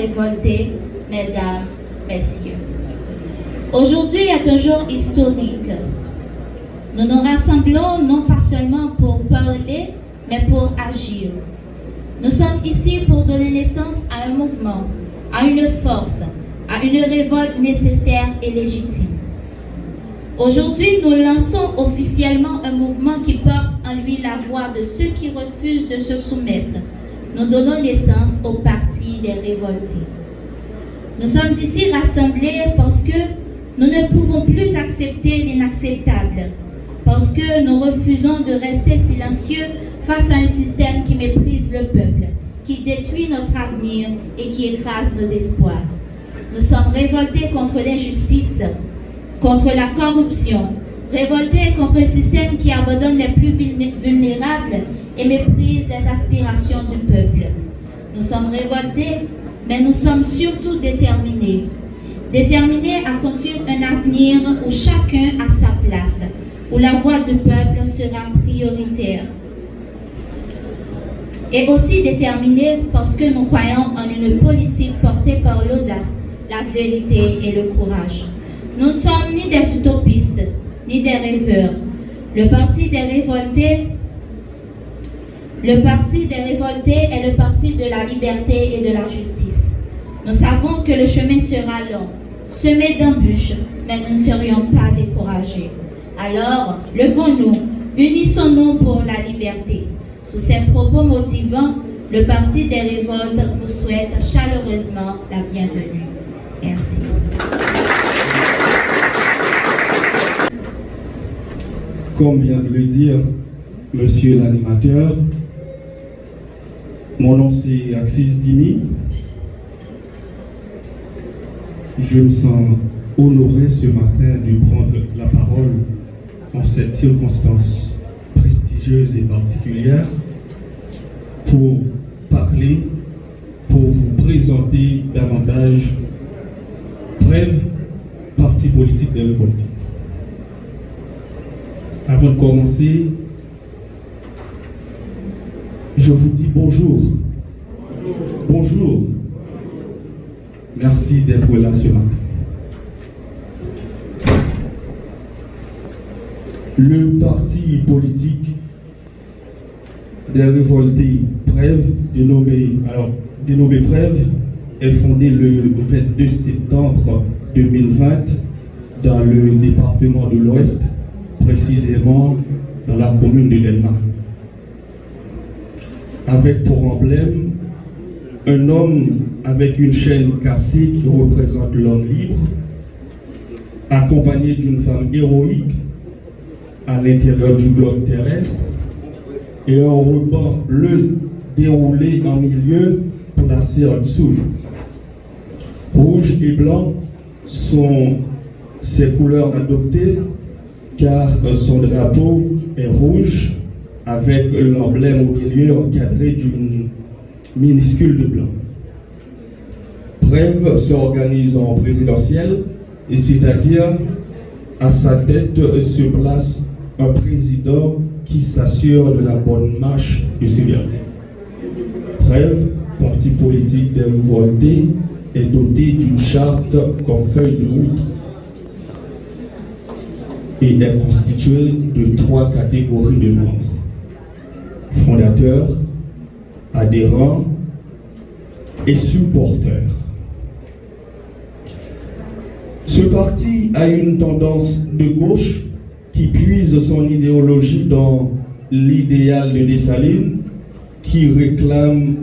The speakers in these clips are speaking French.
révoltés, mesdames, messieurs. Aujourd'hui est un jour historique. Nous nous rassemblons non pas seulement pour parler, mais pour agir. Nous sommes ici pour donner naissance à un mouvement, à une force, à une révolte nécessaire et légitime. Aujourd'hui, nous lançons officiellement un mouvement qui porte en lui la voix de ceux qui refusent de se soumettre. Nous donnons naissance au Parti des révoltés. Nous sommes ici rassemblés parce que nous ne pouvons plus accepter l'inacceptable, parce que nous refusons de rester silencieux face à un système qui méprise le peuple, qui détruit notre avenir et qui écrase nos espoirs. Nous sommes révoltés contre l'injustice, contre la corruption, révoltés contre un système qui abandonne les plus vulnérables et méprise les aspirations du peuple. Nous sommes révoltés, mais nous sommes surtout déterminés. Déterminés à construire un avenir où chacun a sa place, où la voix du peuple sera prioritaire. Et aussi déterminés parce que nous croyons en une politique portée par l'audace, la vérité et le courage. Nous ne sommes ni des utopistes, ni des rêveurs. Le Parti des révoltés est le parti de la liberté et de la justice. Nous savons que le chemin sera long, semé d'embûches, mais nous ne serions pas découragés. Alors, levons-nous, unissons-nous pour la liberté. Sous ces propos motivants, le Parti des révoltes vous souhaite chaleureusement la bienvenue. Merci. Comme vient de le dire monsieur l'animateur, mon nom c'est Axis Dimi. Je me sens honoré ce matin de prendre la parole en cette circonstance prestigieuse et particulière pour parler, pour vous présenter davantage Preuve, parti politique des révoltés. Avant de commencer, je vous dis bonjour. Bonjour. Merci d'être là ce matin. Le parti politique des révoltés Preuve, dénommé Preuve, est fondé le 22 septembre 2020 dans le département de l'Ouest, précisément dans la commune de Delma. Avec pour emblème un homme avec une chaîne cassée qui représente l'homme libre, accompagné d'une femme héroïque à l'intérieur du globe terrestre et un ruban bleu déroulé en milieu pour la serre dessous. Rouge et blanc sont ses couleurs adoptées car son drapeau est rouge avec l'emblème au milieu encadré d'une minuscule de blanc. Preuve s'organise en présidentielle et c'est-à-dire à sa tête se place un président qui s'assure de la bonne marche de ce dernier. Preuve, parti politique des révoltés, est doté d'une charte comme feuille de route et est constitué de 3 catégories de membres: fondateurs, adhérents et supporters. Ce parti a une tendance de gauche qui puise son idéologie dans l'idéal de Dessalines, qui réclame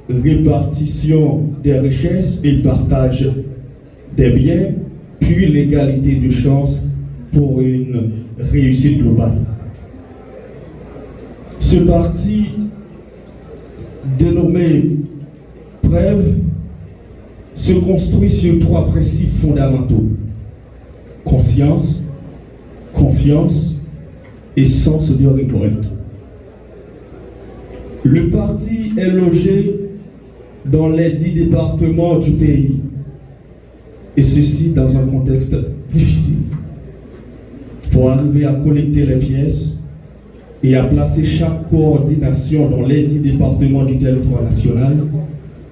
répartition des richesses et partage des biens, puis l'égalité de chance pour une réussite globale. Ce parti, dénommé Preuve, se construit sur 3 principes fondamentaux: conscience, confiance et sens de révolte. Le parti est logé dans les 10 départements du pays, et ceci dans un contexte difficile. Pour arriver à collecter les pièces et à placer chaque coordination dans les 10 départements du territoire national,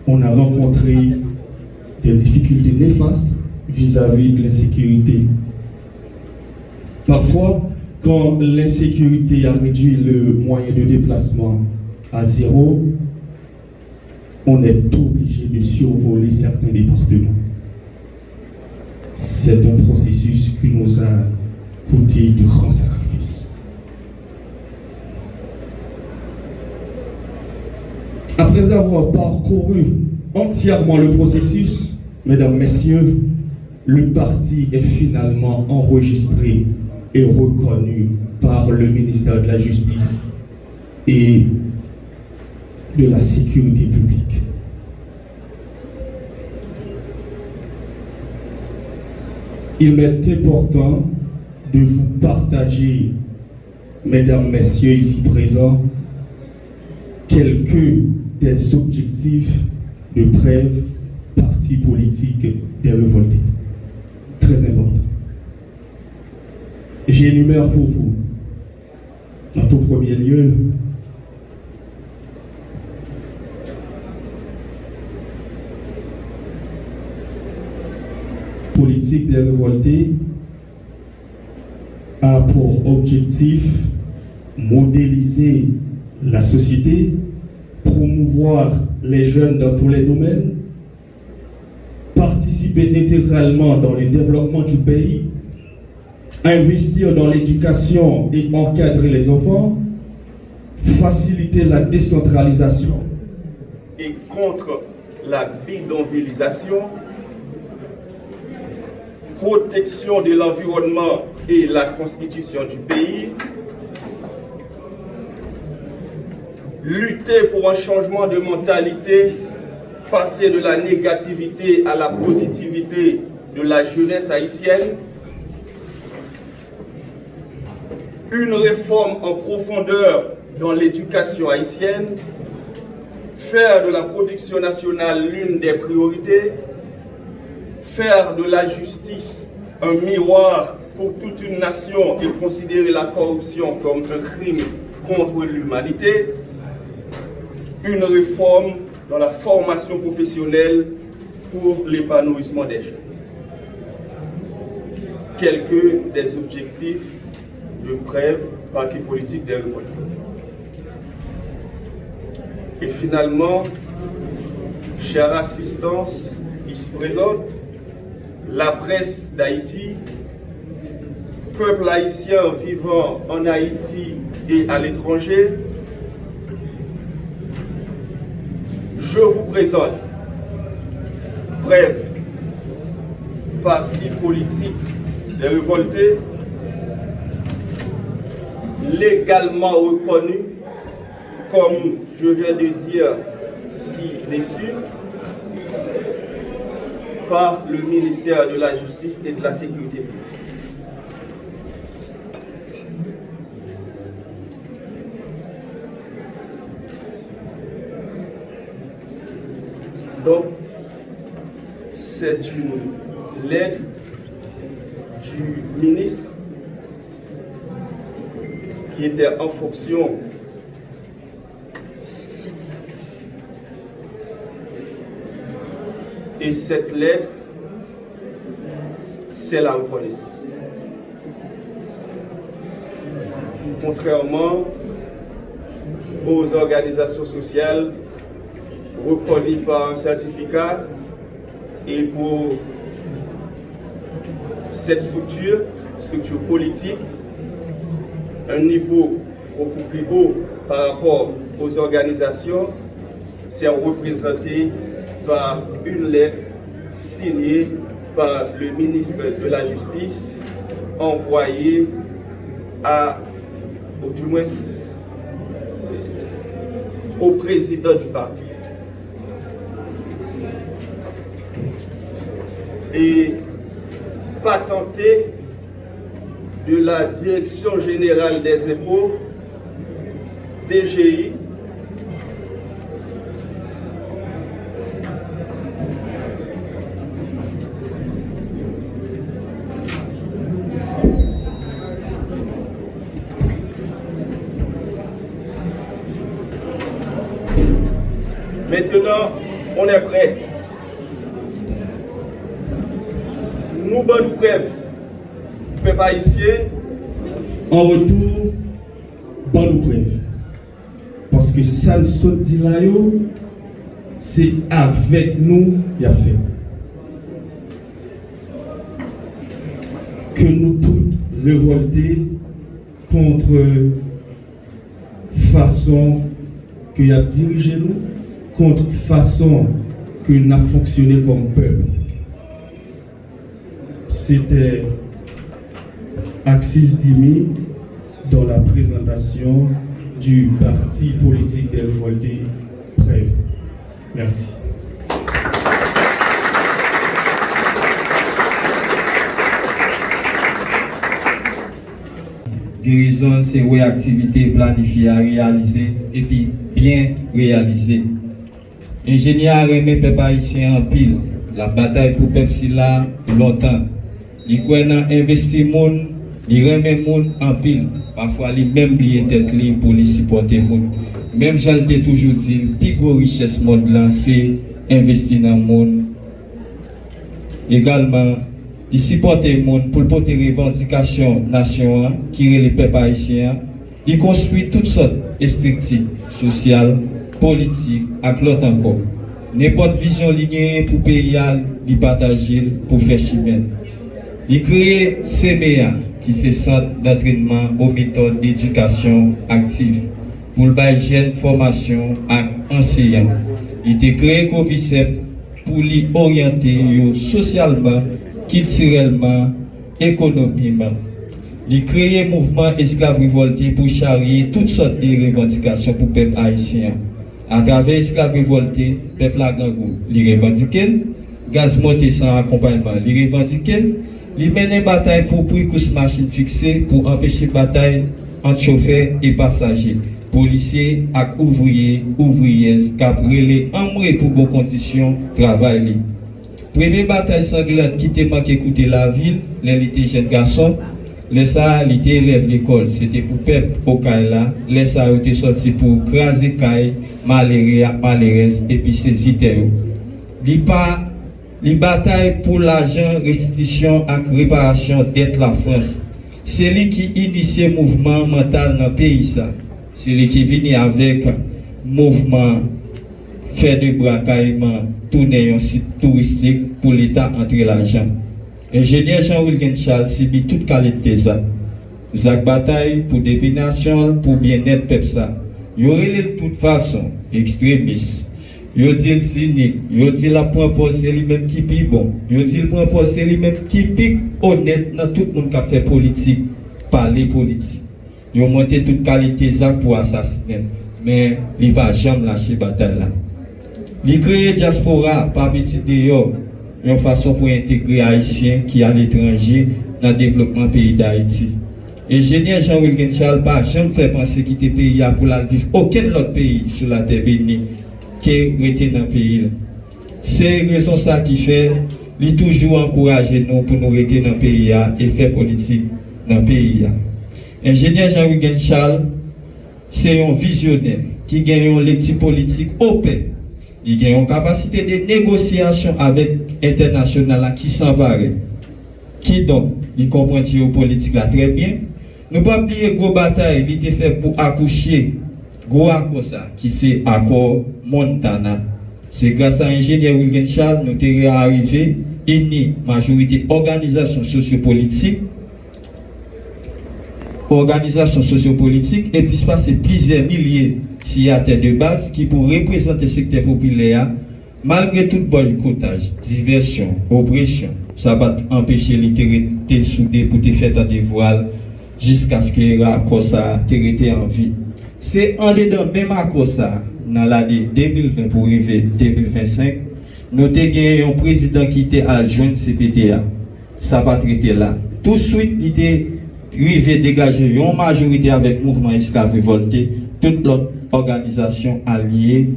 on a rencontré néfastes vis-à-vis de l'insécurité. Parfois, quand l'insécurité a réduit le moyen de déplacement à zéro, on est obligé de survoler certains départements. C'est un processus qui nous a coûté de grands sacrifices. Après avoir parcouru entièrement le processus, mesdames, messieurs, le parti est finalement enregistré et reconnu par le ministère de la Justice et de la Sécurité publique. Il m'est important de vous partager, mesdames, messieurs ici présents, quelques des objectifs de Prêve, parti politique des révoltés. Très important. J'énumère pour vous, en tout premier lieu, politique des révoltés a pour objectif modéliser la société, promouvoir les jeunes dans tous les domaines, participer intégralement dans le développement du pays, investir dans l'éducation et encadrer les enfants, faciliter la décentralisation et contre la bidonvillisation, protection de l'environnement et la constitution du pays, lutter pour un changement de mentalité, passer de la négativité à la positivité de la jeunesse haïtienne, une réforme en profondeur dans l'éducation haïtienne, faire de la production nationale l'une des priorités, faire de la justice un miroir pour toute une nation et considérer la corruption comme un crime contre l'humanité, une réforme dans la formation professionnelle pour l'épanouissement des jeunes. Quelques des objectifs de Prêve, parti politique des révoltés. Et finalement, chère assistance ici présente, la presse d'Haïti, peuple haïtien vivant en Haïti et à l'étranger, je vous présente Prêve, parti politique des révoltés, légalement reconnu, comme je viens de dire ci-dessus, par le ministère de la Justice et de la Sécurité publique. Donc, c'est une lettre du ministre qui était en fonction et cette lettre, c'est la reconnaissance. Contrairement aux organisations sociales reconnues par un certificat, et pour cette structure politique, un niveau beaucoup plus haut par rapport aux organisations, c'est représenté par une lettre signée par le ministre de la Justice, envoyée du moins au président du parti. Et patentée de la Direction générale des impôts, DGI, Maintenant, on est prêt. nous bonne preuve. Peuple haïtien. En retour, bonne preuve. Parce que ça, le dit là, c'est avec nous qu'il a fait. Que nous tous révoltés contre façon qu'il a dirigé nous, contre façon qu'il a fonctionné comme peuple. C'était Axis Dimi dans la présentation du parti politique des révoltés Preuve. Merci. Guérison, c'est une activité planifiée à réaliser et puis bien réalisée. Ingénieur aimé peuple haïtien en pile. La bataille pour peuple si là longtemps. Il croit dans investir monde, il remet monde en pile. Parfois il même oublié tête libre pour les supporter monde. Même j'en ai toujours dit, le plus gros richesse monde là c'est investir dans le monde. Également il supporte le monde pour porter revendications nationales qui est le peuple haïtien. Il construit toutes sortes de structures sociales, politiques, et l'autre encore. N'importe vision lignée pour payer, il partage pour faire chimène. Il crée CMEA, qui est centre d'entraînement aux méthodes d'éducation active, pour le jeunes formation et enseignants. Il a créé Covicept pour l'y orienter socialement, culturellement, économiquement. Il crée un mouvement esclave révolté pour charrier toutes sortes de revendications pour le peuple haïtien. À travers esclave révolté, le peuple a gangou, il revendique, gaz monté sans accompagnement, il revendique, il mène une bataille pour prix course machine fixée pour empêcher la bataille entre chauffeurs et passagers, policiers et ouvriers, ouvrières, qui ont pour bonnes conditions de travail. Première bataille sanglante qui était manqué écouter la ville, les jeunes garçons, les ça était élève l'école, c'était pour perdre au Kaila, les ça était sorti pour craser Kaï, malheureuse et puis saisir. Les batailles pour l'argent, restitution et réparation d'être la France. C'est lui qui initie le mouvement mental dans le pays. C'est lui qui vient avec le mouvement faire de bracaillement, tourner un site touristique pour l'État entrer l'argent. Ingénieur Jean-Wilgen Charles subit toute qualité de ça. Zach bataille pour divination, pour bien-être pepsa. Il aurait de toute façon extrémiste. Il dit cynique, il dit la point pour c'est lui-même qui est bon. Il dit le point pour c'est lui-même qui est honnête dans tout le monde qui a fait politique, parler politique. Il a monté toute qualité ça pour assassiner. Mais il ne va jamais lâcher la bataille là. Il crée diaspora par petit d'ailleurs, une façon pour intégrer les Haïtiens qui sont à l'étranger dans le développement du pays d'Haïti. Ingénieur Jean-Wilgen Charles n'a jamais fait penser quitter le pays pour la vivre aucun autre pays sur la terre bénie qui est dans le pays. C'est la raison ça qui fait, il toujours encourager nous pour nous rester dans le pays et faire politique dans le pays. Ingénieur Jean-Wilgen Charles, c'est un visionnaire qui gagne une lecture politique open. Il a une capacité de négociation avec l'international qui s'en va. Qui donc, il comprend la géopolitique là très bien. Nous ne pouvons pas oublier gros bataille, il était fait pour accoucher gros accord ça, qui c'est accord Montana. C'est grâce à l'ingénieur Wilgen Charles nous sommes arrivés à une majorité organisation sociopolitique et puis se passer plusieurs milliers signataires de base qui pour représenter le secteur populaire malgré tout boycottage, diversion, oppression. Ça va empêcher l'autorité soudée pour te faire des voiles jusqu'à ce que l'accord ça t'ait en vie. C'est en dedans même accord ça dans l'année 2020 pour arriver 2025, nous avons un président qui était à joindre CPTA. Ça va traiter là. Tout de suite, il était arrivé dégager une majorité avec le mouvement esclave révolté, toute l'autre organisation alliée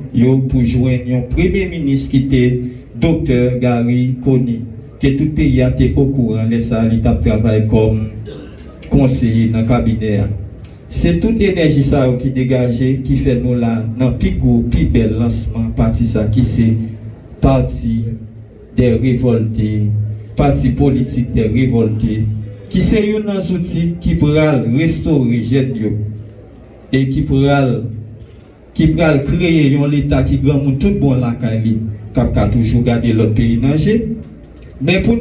pour joindre un premier ministre qui était Dr Gary Coney, que tout le pays a été au courant de ça, il a travaillé comme conseiller dans le cabinet. C'est toute l'énergie qui est dégagée qui fait nous là, dans le plus bel lancement, parti ça qui c'est parti des révoltés parti politique des révoltés, qui c'est un outil qui pourra restaurer jeune yo, et qui pourra créer un état qui grand monde tout bon la Kali, qui a toujours gardé l'autre pays danger. Mais pour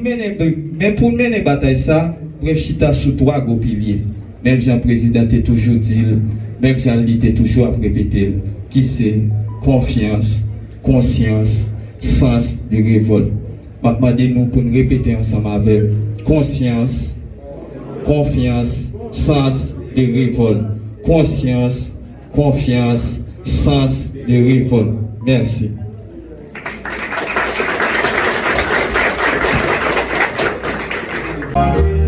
mener bataille ça, bref chita sous trois gros piliers. Même Jean président est toujours dit, même Jean Lit est toujours à répéter, qui c'est confiance, conscience, sens de révolte. Maintenant, nous pour nous répéter ensemble avec conscience, confiance, sens de révolte. Conscience, confiance, sens de révolte. Merci. Amen.